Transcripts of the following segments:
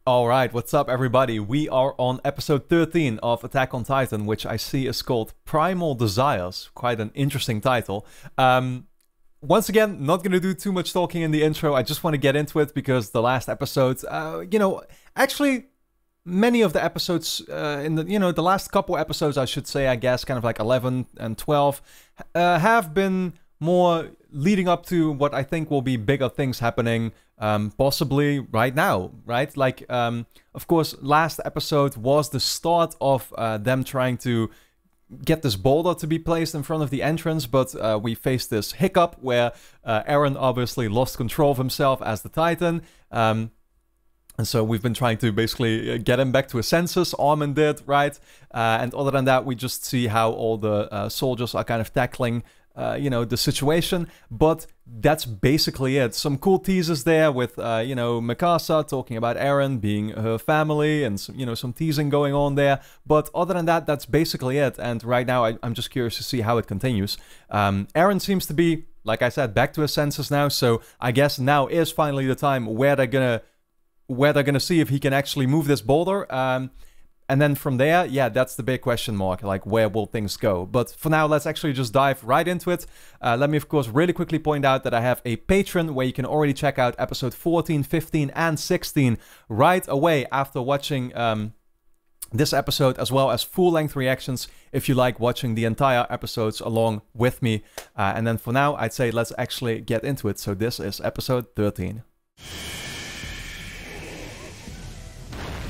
Alright, what's up everybody? We are on episode 13 of Attack on Titan, which I see is called Primal Desires. Quite an interesting title. Once again, not gonna do too much talking in the intro. I just want to get into it because the last episode, actually, many of the episodes the last couple episodes, I should say, I guess, kind of like 11 and 12, have been more leading up to what I think will be bigger things happening, possibly right now, right? Like, of course, last episode was the start of them trying to get this boulder to be placed in front of the entrance, but we faced this hiccup where Eren obviously lost control of himself as the Titan. And so we've been trying to basically get him back to his senses. Armin did, right? And other than that, we just see how all the soldiers are kind of tackling the situation, but that's basically it. Some cool teasers there with, Mikasa talking about Eren being her family and, some teasing going on there. But other than that, that's basically it. And right now, I'm just curious to see how it continues. Eren seems to be, like I said, back to his senses now. So I guess now is finally the time where they're gonna see if he can actually move this boulder. And then from there, yeah, that's the big question mark, like where will things go? But for now, let's actually just dive right into it. Let me, of course, really quickly point out that I have a Patreon where you can already check out episode 14, 15, and 16 right away after watching this episode, as well as full-length reactions if you like watching the entire episodes along with me. And then for now, I'd say let's actually get into it. So this is episode 13.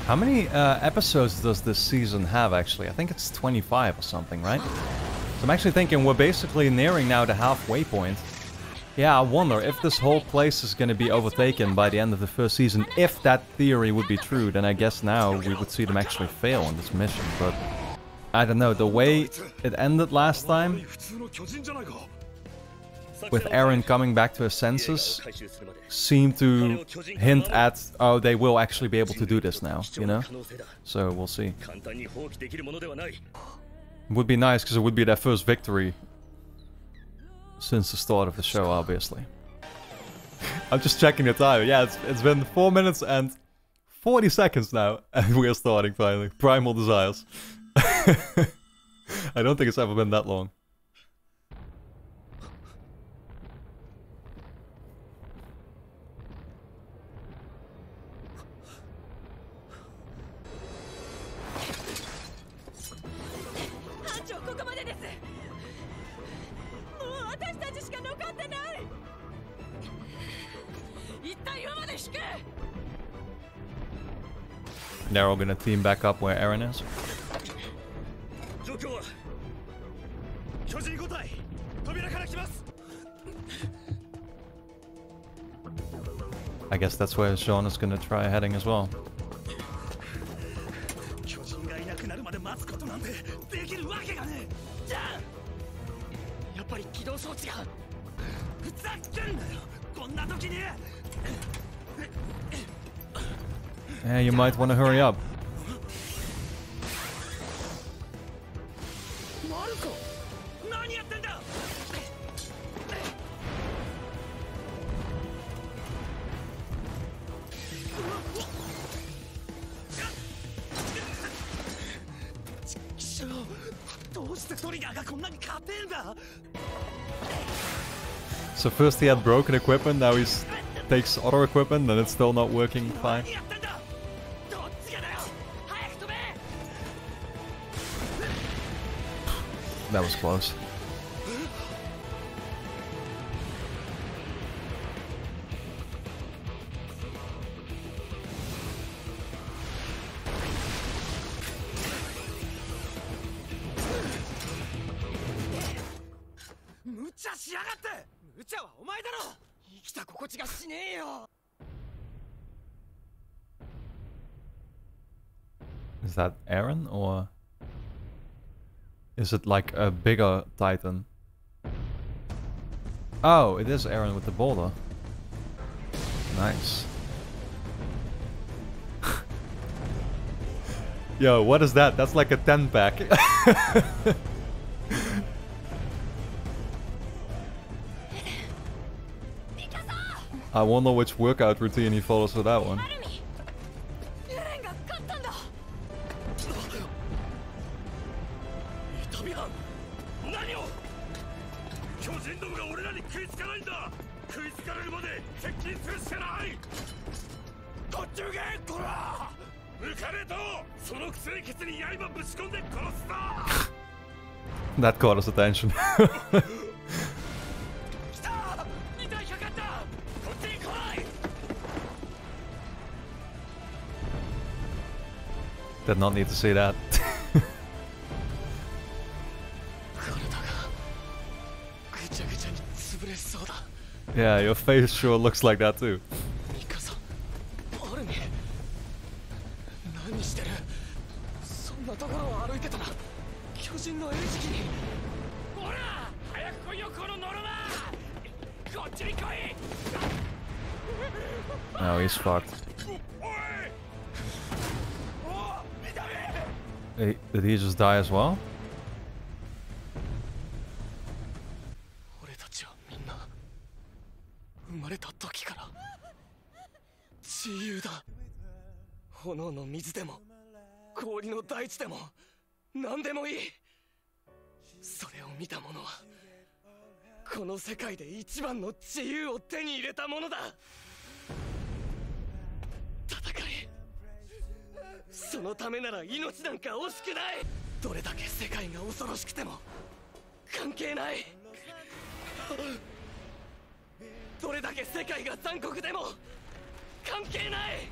How many episodes does this season have, actually? I think it's 25 or something, right? So I'm actually thinking we're basically nearing now the halfway point. Yeah, I wonder if this whole place is going to be overtaken by the end of the first season. If that theory would be true, then I guess now we would see them actually fail on this mission. But I don't know, the way it ended last time, with Eren coming back to his senses, seemed to hint at, oh, they will actually be able to do this now, So we'll see. It would be nice because it would be their first victory since the start of the show, obviously. I'm just checking the time. Yeah, it's been 4 minutes and 40 seconds now, and we're starting finally. Primal Desires. I don't think it's ever been that long. They're all gonna team back up where Eren is. I guess that's where Jean is gonna try heading as well. Yeah, you might want to hurry up. So first he had broken equipment, now he takes other equipment and it's still not working fine. That was close. Is that Eren, or is it like a bigger Titan? Oh, it is Eren with the boulder. Nice. Yo, what is that? That's like a 10-pack. I wonder which workout routine he follows for that one. That caught us attention. Did not need to see that. Yeah, your face sure looks like that too. Oh, he's fucked. Hey, did he just die as well? 炎の水でも氷の大地でも何でもいい。それを見た者はこの世界で一番の自由を手に入れたものだ。戦え。そのためなら命なんか惜しくない。どれだけ世界が恐ろしくても関係ない。どれだけ世界が残酷でも関係ない。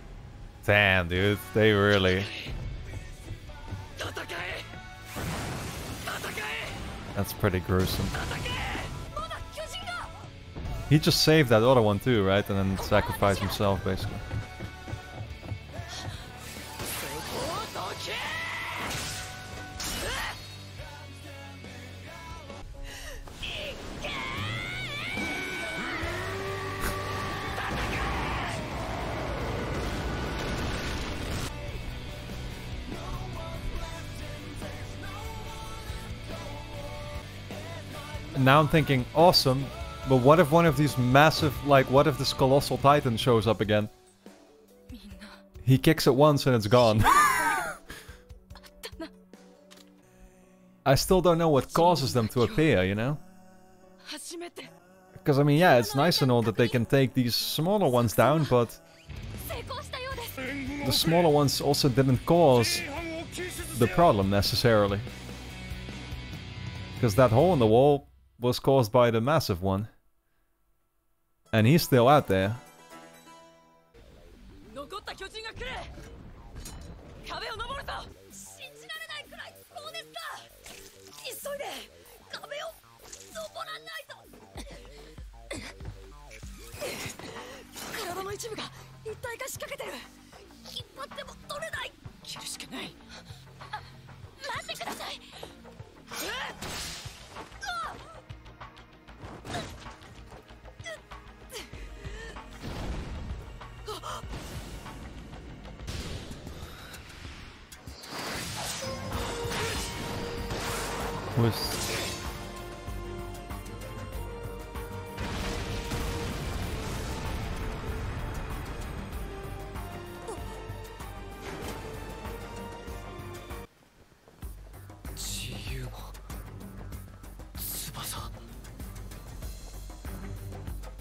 Damn, dude, they really. That's pretty gruesome. He just saved that other one too, right? And then sacrificed himself, basically. Now I'm thinking, awesome, but what if one of these massive, like, what if this colossal titan shows up again? He kicks it once and it's gone. I still don't know what causes them to appear, you know? Because, I mean, yeah, it's nice and all that they can take these smaller ones down, but the smaller ones also didn't cause the problem, necessarily. Because that hole in the wall was caused by the massive one. And he's still out there.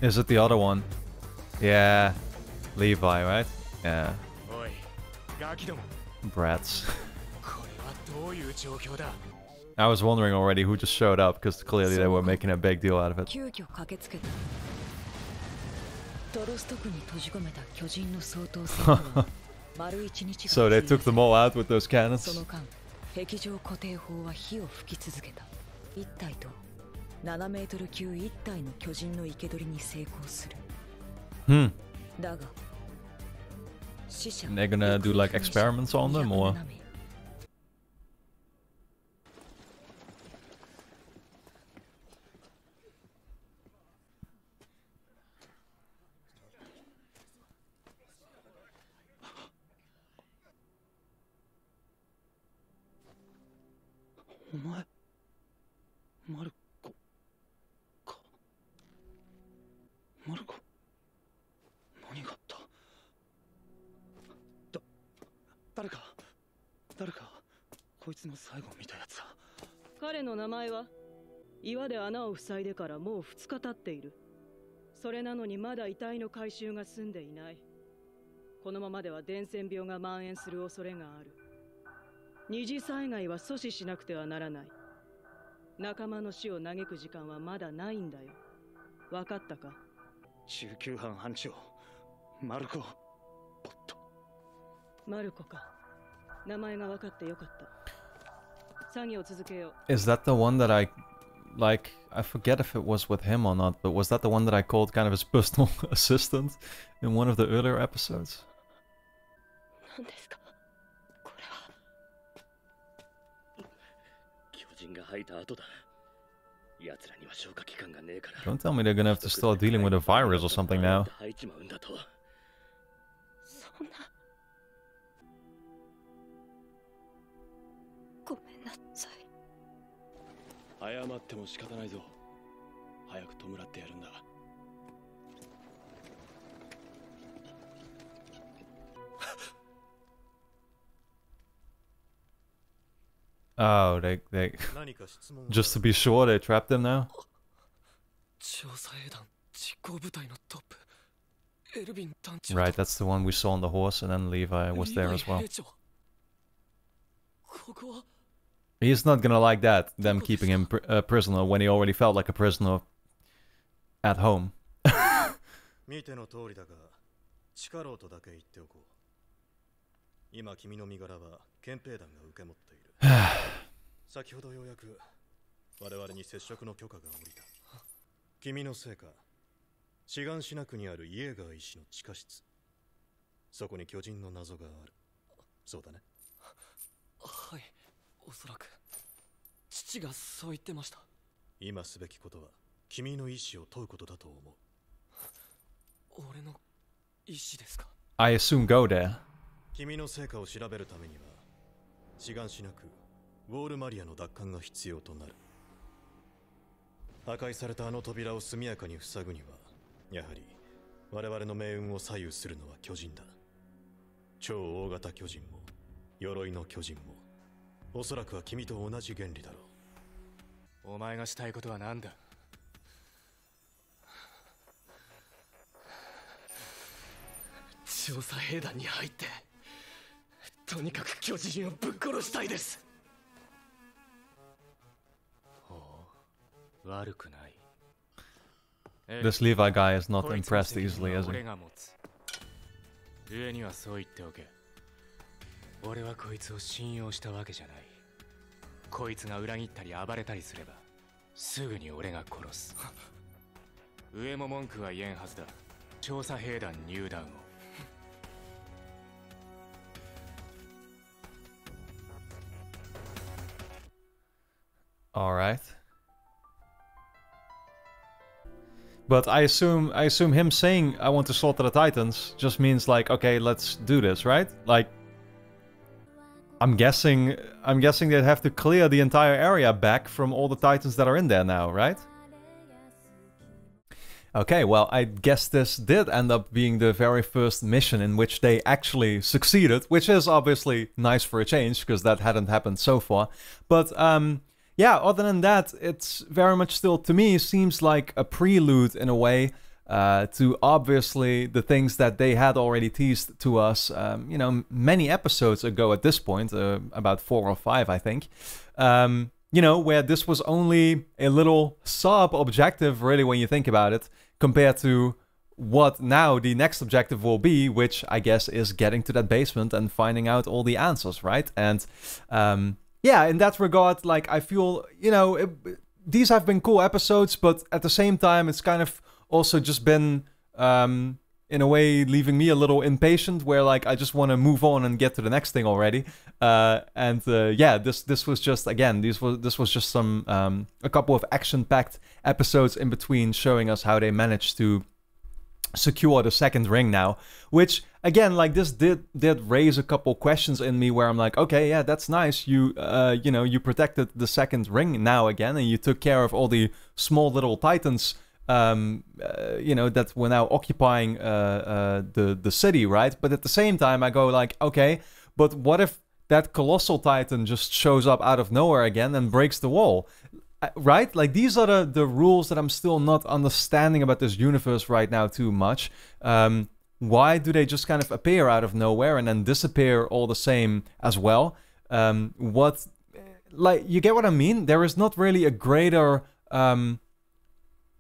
Is it the other one? Yeah. Levi, right? Yeah. Brats. I was wondering already who just showed up, because clearly they were making a big deal out of it. So they took them all out with those cannons? Hmm. And they're gonna do like experiments on them, or? 誰かこいつの最後見たやつだ。彼の名前は岩で穴を塞いでからもう2日経っている。それなのにまだ遺体の回収が済んでいない。このままでは伝染病が蔓延する恐れがある。二次災害は阻止しなくてはならない。仲間の死を嘆く時間はまだないんだよ。分かったか？中級班班長マルコ・ポット。マルコか。名前が分かってよかった。作業続けよう。 Is that the one that I forget if it was with him or not, but was that the one that I called kind of his personal assistant in one of the earlier episodes? 何ですかこれは。巨人が吐いた後だ。奴らには消化器官がねえから。 Don't tell me they're gonna have to start dealing with a virus or something now. 吐いちまうんだと。そんな。ごめんなさい。謝っても仕方ないぞ。早く弔ってやるんだ。Oh, they just to be sure, they trapped him now? 調査兵団実行部隊のトップエルヴィン団長。 Right, that's the one we saw on the horse, and then Levi was there as well. ここは He's not gonna like that, them keeping him a prisoner when he already felt like a prisoner at home. 見ての通りだが、力をとだけ言っておこう。今君の身柄は憲兵団が受け持っている。先ほどようやく我々に接触の許可が下りた。君のせいか、志願しなくにあるイエーガー医師の地下室。そこに巨人の謎がある。そうだね。はい、おそらく父がそう言ってました。今すべきことは君の意志を問うことだと思う。俺の意志ですか？ I assume go there. 君の成果を調べるためには志願しなくウォールマリアの奪還が必要となる。破壊されたあの扉を速やかに塞ぐにはやはり我々の命運を左右するのは巨人だ。超大型巨人も鎧の巨人もおそらくは君と同じ原理だろう。お前がしたいことは何だ？調査兵団に入ってとにかく巨人をぶっ殺したいです。ほう、悪くない。This Levi guy is not impressed easily, is he? 俺が持つ。上にはそう言っておけ。俺はこいつを信用したわけじゃない。こいつが裏切ったり暴れたりすればすぐに俺が殺す。上も文句は言えんはずだ。調査兵団入団を。All right. But I assume him saying I want to slaughter the Titans just means like, okay, let's do this, right? Like, I'm guessing they'd have to clear the entire area back from all the Titans that are in there now, right? Okay, well, I guess this did end up being the very first mission in which they actually succeeded, which is obviously nice for a change, because that hadn't happened so far. But, yeah, other than that, it's very much still, to me, seems like a prelude in a way to obviously the things that they had already teased to us, you know, many episodes ago at this point, about 4 or 5, I think. You know, where this was only a little sub-objective, really, when you think about it, compared to what now the next objective will be, which I guess is getting to that basement and finding out all the answers, right? And, yeah, in that regard, like, I feel, you know, these have been cool episodes, but at the same time, it's kind of also just been, in a way, leaving me a little impatient, where, like, I just want to move on and get to the next thing already. Yeah, this was just, again, this was just some, a couple of action-packed episodes in between, showing us how they managed to secure the second ring now, which again, like, this did raise a couple questions in me where I'm like, okay, yeah, that's nice, you know, you protected the second ring now again, and you took care of all the small little Titans, you know, that were now occupying the city, right? But at the same time, I go like, okay, but what if that Colossal Titan just shows up out of nowhere again and breaks the wall? Right? Like, these are the rules that I'm still not understanding about this universe right now too much. Why do they just kind of appear out of nowhere and then disappear all the same as well? Like, you get what I mean? There is not really a greater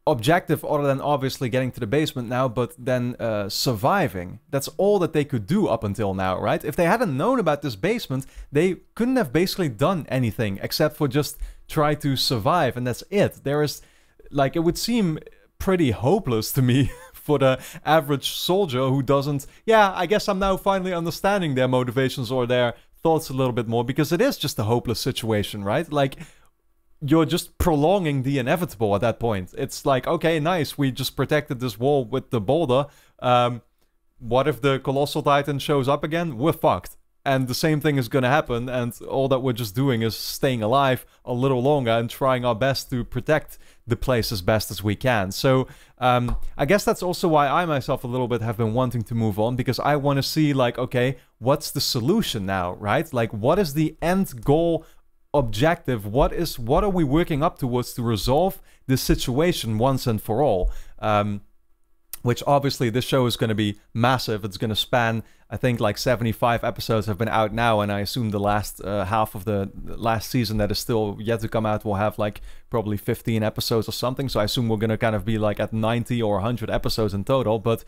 objective other than obviously getting to the basement now, but then surviving. That's all that they could do up until now, right? If they hadn't known about this basement, they couldn't have basically done anything except for just try to survive, and that's it. There is, like, it would seem pretty hopeless to me for the average soldier who doesn't... Yeah, I guess I'm now finally understanding their motivations or their thoughts a little bit more, because it is just a hopeless situation, right? Like, you're just prolonging the inevitable at that point. It's like, okay, nice, we just protected this wall with the boulder. What if the Colossal Titan shows up again? We're fucked. And the same thing is gonna happen, and all that we're just doing is staying alive a little longer and trying our best to protect the place as best as we can. So I guess that's also why I myself a little bit have been wanting to move on, because I want to see, like, okay, what's the solution now, right? Like, what is the end goal objective? What are we working up towards to resolve this situation once and for all? Which obviously this show is going to be massive. It's going to span, I think, like 75 episodes have been out now, and I assume the last half of the last season that is still yet to come out will have like probably 15 episodes or something. So I assume we're going to kind of be like at 90 or 100 episodes in total. But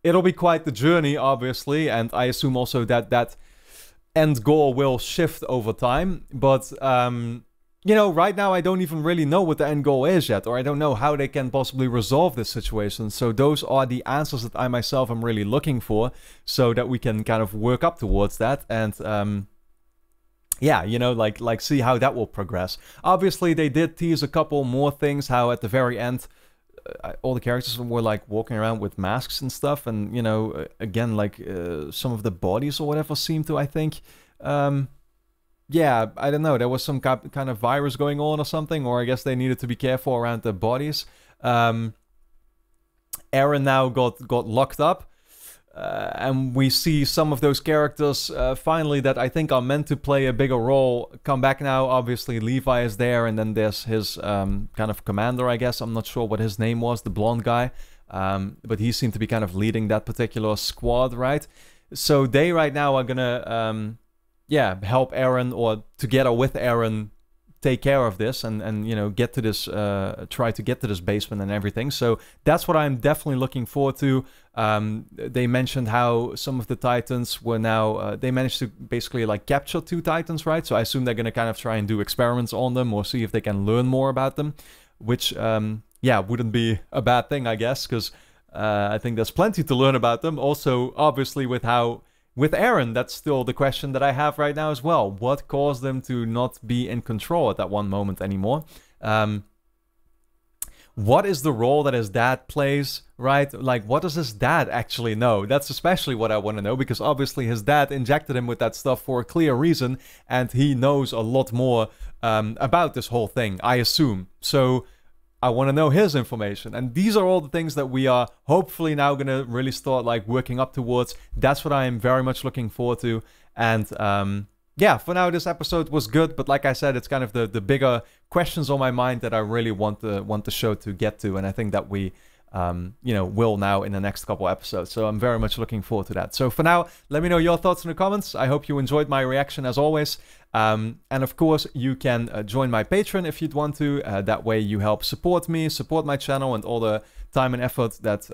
it'll be quite the journey, obviously, and I assume also that end goal will shift over time. But you know, right now I don't even really know what the end goal is yet, or I don't know how they can possibly resolve this situation. So those are the answers that I myself am really looking for, so that we can kind of work up towards that. And yeah, you know, like see how that will progress. Obviously they did tease a couple more things, how at the very end all the characters were like walking around with masks and stuff, and you know, again, like some of the bodies or whatever seemed to, I think, yeah, I don't know, there was some kind of virus going on or something, or I guess they needed to be careful around the bodies. Eren now got locked up, and we see some of those characters finally that I think are meant to play a bigger role come back now. Obviously Levi is there, and then there's his kind of commander, I guess. I'm not sure what his name was, the blonde guy, but he seemed to be kind of leading that particular squad, right? So they right now are gonna yeah, help Eren, or together with Eren, take care of this and you know, get to this, try to get to this basement and everything. So that's what I'm definitely looking forward to. They mentioned how some of the Titans were now, they managed to basically like capture 2 Titans, right? So I assume they're going to kind of try and do experiments on them, or see if they can learn more about them, which, yeah, wouldn't be a bad thing, I guess, because I think there's plenty to learn about them. Also, obviously, with Eren, that's still the question that I have right now as well. What caused them to not be in control at that one moment anymore? What is the role that his dad plays, right? Like, what does his dad actually know? That's especially what I want to know, because obviously his dad injected him with that stuff for a clear reason, and he knows a lot more about this whole thing, I assume. So I want to know his information, and these are all the things that we are hopefully now going to really start like working up towards. That's what I am very much looking forward to. And yeah, for now this episode was good, but like I said, it's kind of the bigger questions on my mind that I really want the show to get to, and I think that we you know, will now in the next couple episodes. So I'm very much looking forward to that. So for now, let me know your thoughts in the comments. I hope you enjoyed my reaction as always. And of course, you can join my Patreon if you'd want to. That way you help support me, support my channel, and all the time and effort that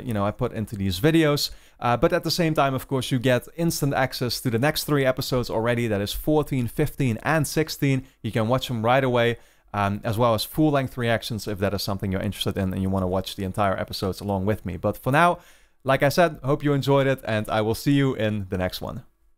you know, I put into these videos. But at the same time, of course, you get instant access to the next 3 episodes already. That is 14, 15, and 16. You can watch them right away. As well as full-length reactions if that is something you're interested in and you want to watch the entire episodes along with me. But for now, like I said, hope you enjoyed it, and I will see you in the next one.